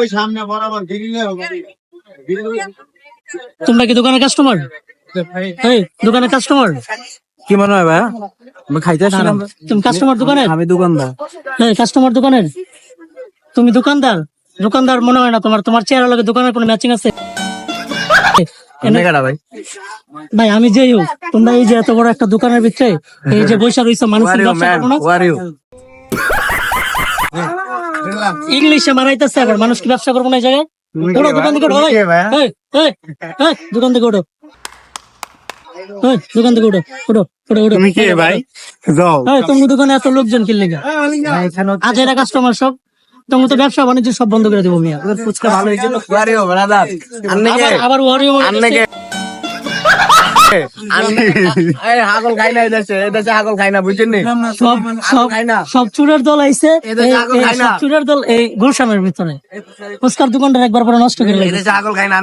ওই সামনে বরাবর গিরিলে হবে। তোমরা কি দোকানের কাস্টমার? এই দোকানের কাস্টমার? কি মনে হয় ভাই? আমি খাইতে আসছিলাম। তুমি কাস্টমার দোকানের? আমি দোকানদার। হ্যাঁ কাস্টমার দোকানের। তুমি দোকানদার? দোকানদার মনে হয় না তোমার, তোমার চেহারা লাগে দোকানের কোনো ম্যাচিং আছে? ভাই ভাই আমি যেই হোক, তোমরা এই যে এত বড় একটা দোকানের ভিতরে এই যে বৈশা রয়েছে, মানুষের ব্যবসা করবো না? ইংলিশে মারাইতেছে আবার, মানুষ কি ব্যবসা করবো না এই জায়গায়? ওঠো দোকান থেকে ওঠো, দোকান থেকে ওঠো, দোকান থেকে ওঠো, ওঠো ওঠো ওঠো। তুমি কে ভাই? যাও। তোমার দোকানে এত লোকজন কি লেগে? আজ এরা কাস্টমার সব, তোমার তো ব্যবসা বাণিজ্য সব বন্ধ করে দেবো মিয়া। ফুচকা ভালো হয়েছিল। আবার ওয়ারিও হাগল খাই না এদেশে হাগল খাই না, বুঝছেন? সব চুরের দল আইছে, চুরের দল এই গুলশানের ভিতরে ফুচকার দোকানটা একবার পরে নষ্ট করে এদেশে হাগল খাই না।